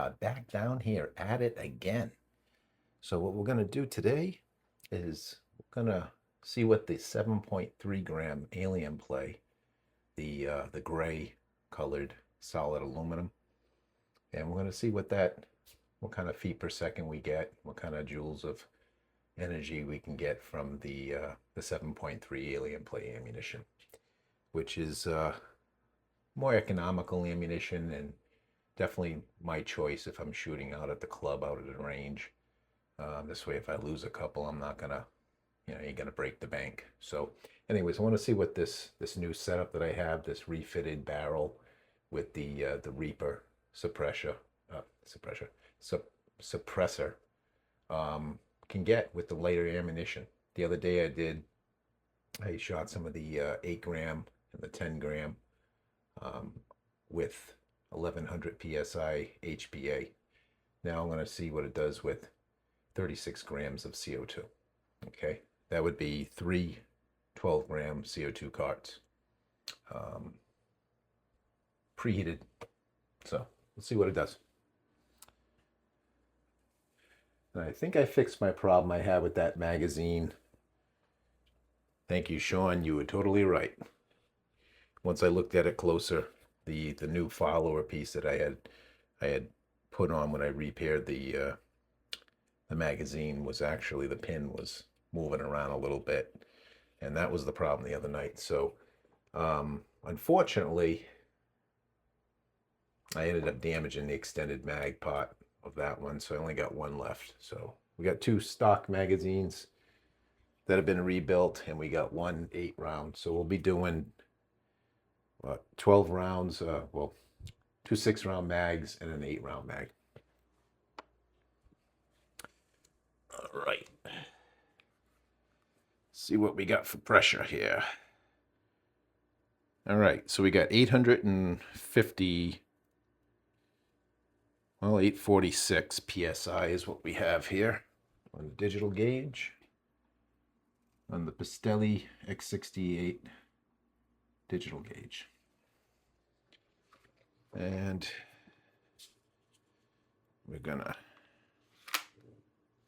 are back down here at it again. So what we're going to do today is we're going to see what the 7.3 gram alien play, the gray colored solid aluminum, and we're going to see what kind of feet per second we get, what kind of joules of energy we can get from the 7.3 alien play ammunition, which is more economical ammunition and definitely my choice if I'm shooting out at the club, out at the range. This way, if I lose a couple, I'm not gonna, ain't gonna break the bank. So, anyways, I want to see what this new setup that I have, this refitted barrel with the Reaper suppressor, can get with the lighter ammunition. The other day I shot some of the 8 gram and the 10 gram with 1100 psi HPA. Now I'm going to see what it does with 36 grams of CO2. Okay, that would be 3 12-gram CO2 carts, preheated. So let's see what it does. And I think I fixed my problem I had with that magazine. Thank you, Sean. You were totally right. Once I looked at it closer, the new follower piece that I had put on when I repaired the magazine was actually, the pin was moving around a little bit, and that was the problem the other night. So unfortunately, I ended up damaging the extended mag part of that one, so I only got one left. So we got 2 stock magazines that have been rebuilt, and we got 1 8-round. So we'll be doing 12 rounds, 2 6-round mags and an 8-round mag. All right. See what we got for pressure here. All right, so we got 850, 846 psi is what we have here on the digital gauge on the Pistelle X-68 digital gauge. And we're gonna,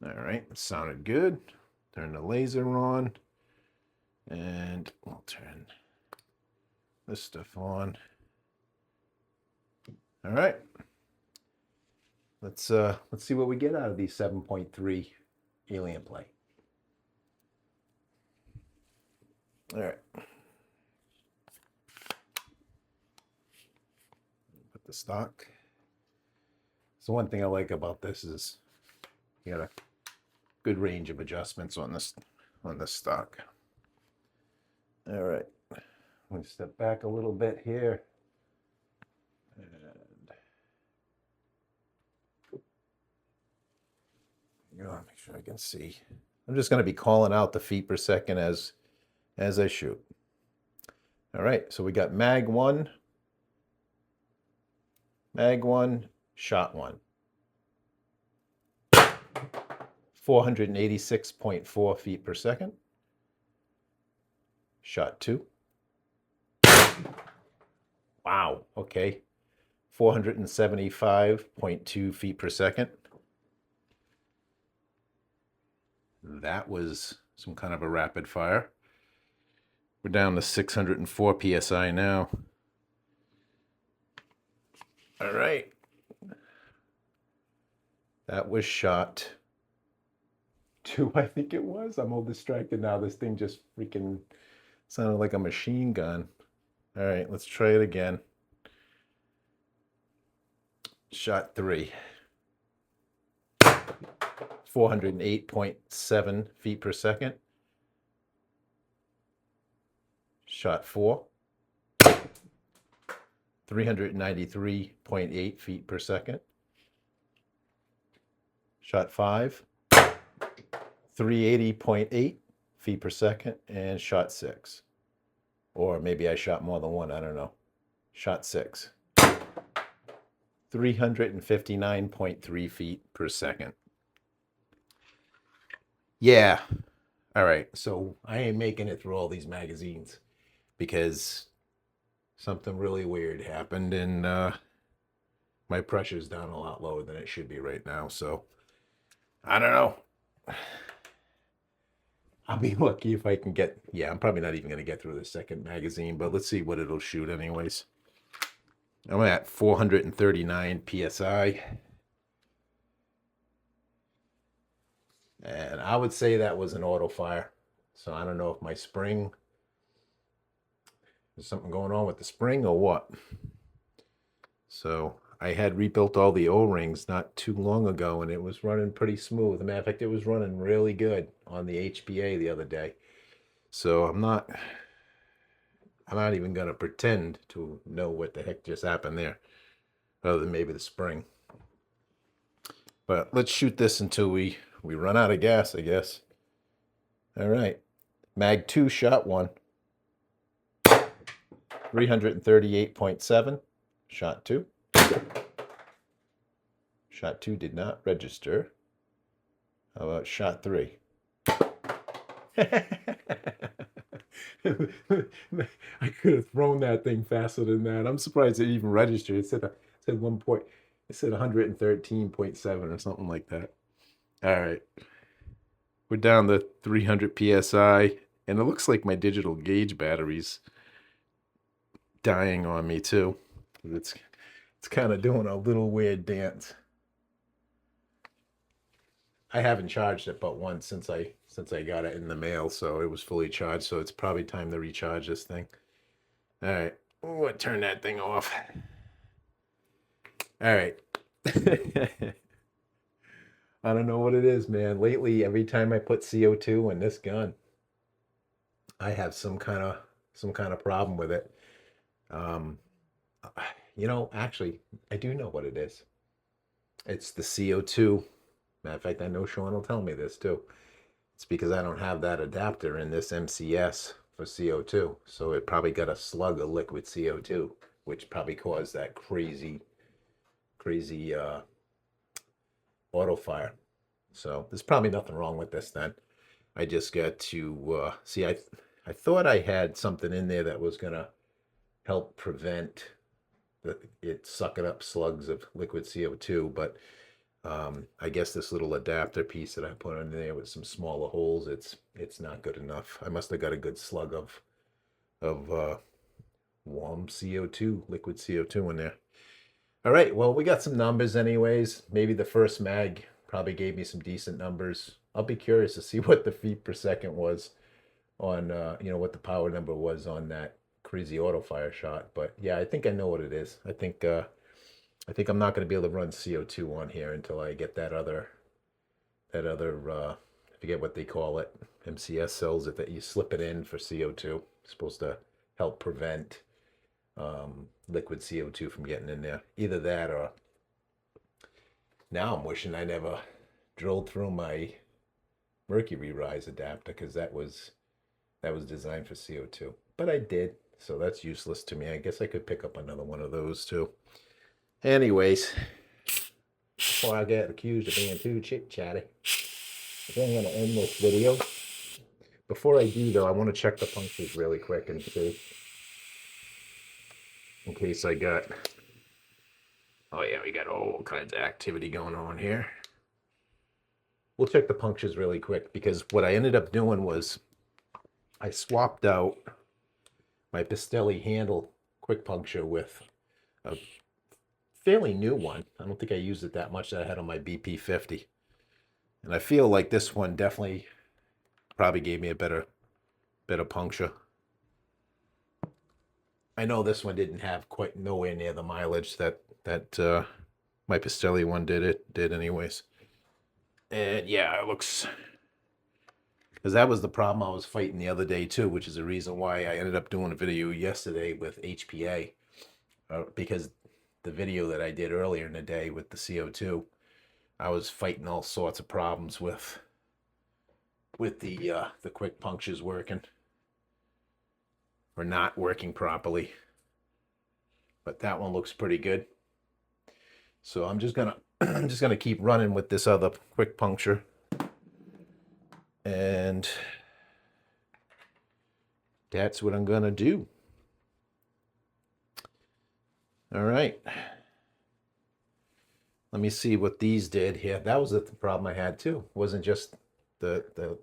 all right, it sounded good. Turn the laser on, and we'll turn this stuff on. All right, let's see what we get out of these 7.3 alien play. All right, put the stock. So one thing I like about this is you got a good range of adjustments on this stock. All right, I'm going to step back a little bit here, and make sure I can see. I'm just going to be calling out the feet per second as I shoot. All right, so we got mag 1, shot 1. 486.4 feet per second. Shot 2. Wow, okay. 475.2 feet per second. That was some kind of a rapid fire. We're down to 604 psi now. All right. That was shot 2, I think it was. I'm all distracted now. This thing just freaking sounded like a machine gun. All right, let's try it again. Shot 3. 408.7 feet per second. Shot 4. 393.8 feet per second. Shot 5. 380.8 feet per second. And shot 6. Or maybe I shot more than one, I don't know. Shot 6. 359.3 feet per second. Yeah. All right. So I ain't making it through all these magazines because something really weird happened, and my pressure's down a lot lower than it should be right now. So I don't know. I'll be lucky if I can get, yeah, I'm probably not even going to get through the second magazine, but let's see what it'll shoot anyways. I'm at 439 PSI. And I would say that was an auto fire. So I don't know if my spring, there's something going on with the spring or what. So I had rebuilt all the O-rings not too long ago, and it was running pretty smooth. As a matter of fact, it was running really good on the HPA the other day. So I'm not even going to pretend to know what the heck just happened there, other than maybe the spring. But let's shoot this until we run out of gas, I guess. All right. Mag 2 shot 1. 338.7. Shot 2. Shot 2 did not register. How about shot 3? I could have thrown that thing faster than that. I'm surprised it even registered. It said 1 point. It said 113.7 or something like that. All right. We're down to 300 PSI, and it looks like my digital gauge battery's dying on me too. It's kind of doing a little weird dance. I haven't charged it but once since I got it in the mail, so it was fully charged, so it's probably time to recharge this thing. All right. Oh, turn that thing off. All right. I don't know what it is, man. Lately, every time I put CO2 in this gun, I have some kind of problem with it. Actually, I do know what it is. It's the CO2. Matter of fact, I know Sean will tell me this too. It's because I don't have that adapter in this MCS for CO2. So it probably got a slug of liquid CO2, which probably caused that crazy auto fire. So there's probably nothing wrong with this then. I just got to see. I thought I had something in there that was gonna help prevent it sucking up slugs of liquid CO2, but I guess this little adapter piece that I put in there with some smaller holes, it's not good enough. I must have got a good slug of warm CO2, liquid CO2 in there. All right, well, we got some numbers anyways. Maybe the first mag probably gave me some decent numbers. I'll be curious to see what the feet per second was on, what the power number was on that crazy auto fire shot. But yeah, I think I know what it is. I think I'm not going to be able to run CO2 on here until I get that other I forget what they call it. MCS sells it that you slip it in for CO2. It's supposed to help prevent liquid CO2 from getting in there. Either that or now I'm wishing I never drilled through my mercury rise adapter, because that was designed for CO2. But I did, so that's useless to me. I guess I could pick up another one of those too. Anyways, before I get accused of being too chit-chatty, I think I'm going to end this video. Before I do, though, I want to check the punctures really quick and see, in case I got, oh yeah, we got all kinds of activity going on here. We'll check the punctures really quick, because what I ended up doing was I swapped out my Pistelle handle quick puncture with a fairly new one. I don't think I used it that much that I had on my BP50. And I feel like this one definitely probably gave me a better puncture. I know this one didn't have quite nowhere near the mileage that my Pistelle one did anyways. And yeah, it looks, because that was the problem I was fighting the other day too, which is the reason why I ended up doing a video yesterday with HPA, because the video that I did earlier in the day with the CO2, I was fighting all sorts of problems with the quick punctures working or not working properly. But that one looks pretty good. So I'm just gonna keep running with this other quick puncture, and that's what I'm gonna do. All right. let me see what these did here. That was the problem I had too. It wasn't just the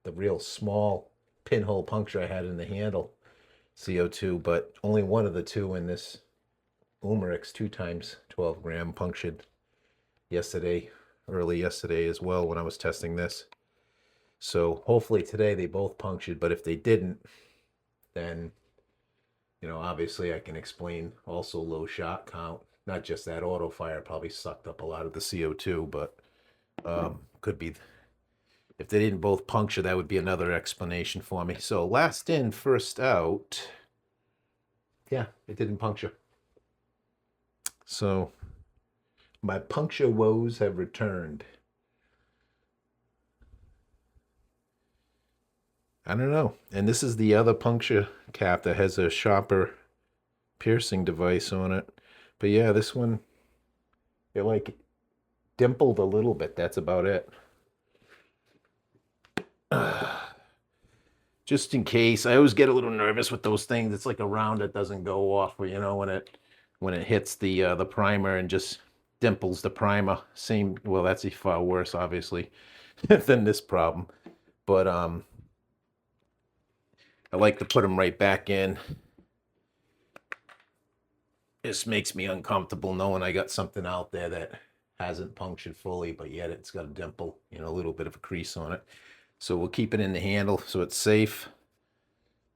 real small pinhole puncture I had in the handle CO2, but only one of the two in this Umerix 2 times 12 gram punctured yesterday, early yesterday as well when I was testing this. So hopefully today they both punctured, but if they didn't, then, obviously I can explain also low shot count. Not just that auto fire probably sucked up a lot of the CO2, but could be, if they didn't both puncture, that would be another explanation for me. So last in, first out. Yeah, it didn't puncture. So my puncture woes have returned. I don't know. And this is the other puncture cap that has a sharper piercing device on it. But yeah, this one, it like dimpled a little bit. That's about it. Just in case, I always get a little nervous with those things. It's like a round that doesn't go off, when it hits the primer and just dimples the primer. Same, well, that's far worse, obviously, than this problem. But I like to put them right back in. This makes me uncomfortable knowing I got something out there that hasn't punctured fully, but yet it's got a dimple, a little bit of a crease on it. So we'll keep it in the handle so it's safe.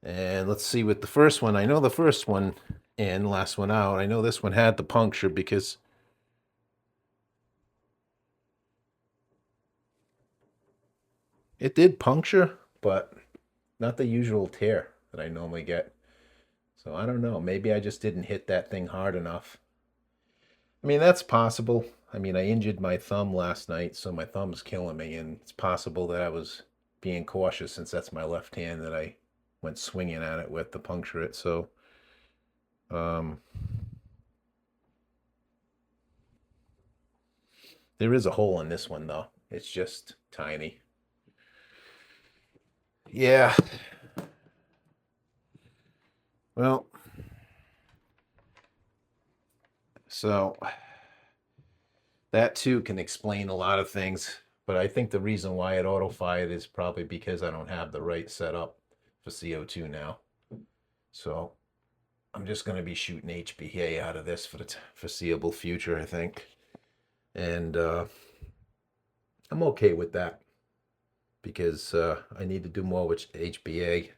And let's see with the first one. I know the first one in, last one out. I know this one had the puncture because it did puncture, but not the usual tear that I normally get. So I don't know. Maybe I just didn't hit that thing hard enough. I mean, that's possible. I mean, I injured my thumb last night, so my thumb's killing me, and it's possible that I was being cautious since that's my left hand that I went swinging at it with to puncture it. So, there is a hole in this one, though. It's just tiny. Yeah. Well, so that too can explain a lot of things, but I think the reason why it auto-fired is probably because I don't have the right setup for CO2 now. So I'm just going to be shooting HBA out of this for the foreseeable future, I think. And I'm okay with that because I need to do more with HBA.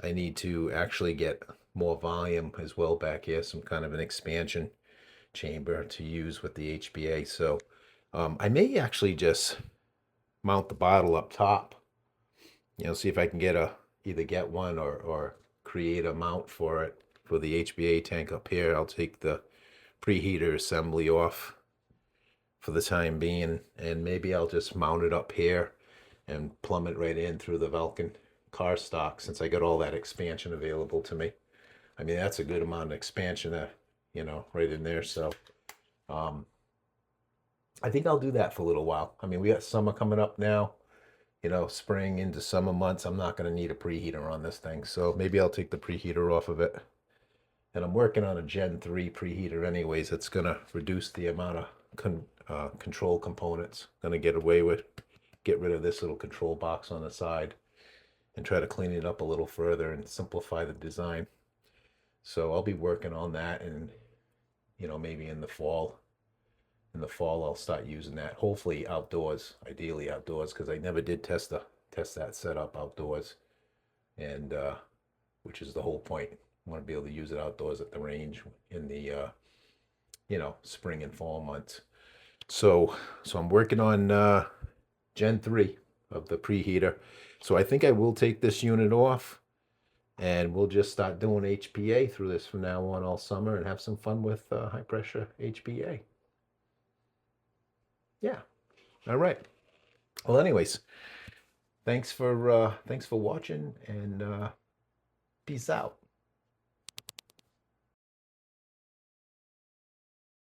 I need to actually get more volume as well back here, some kind of an expansion chamber to use with the HBA. So I may actually just mount the bottle up top, see if I can either get one or create a mount for it for the HBA tank up here. I'll take the preheater assembly off for the time being, and maybe I'll just mount it up here and plumb it right in through the Vulcan car stock since I got all that expansion available to me. I mean, that's a good amount of expansion right in there. So I think I'll do that for a little while. I mean, we got summer coming up now, spring into summer months. I'm not going to need a preheater on this thing. So maybe I'll take the preheater off of it. And I'm working on a Gen 3 preheater anyways. It's going to reduce the amount of control components. Going to get rid of this little control box on the side and try to clean it up a little further and simplify the design. So I'll be working on that, and maybe in the fall I'll start using that, hopefully outdoors, ideally outdoors, because I never did test that setup outdoors, and which is the whole point. I want to be able to use it outdoors at the range in the spring and fall months. So I'm working on Gen 3 of the preheater. So I think I will take this unit off, and we'll just start doing HPA through this from now on all summer and have some fun with high pressure HPA. Yeah. All right. Well, anyways, thanks for watching, and peace out.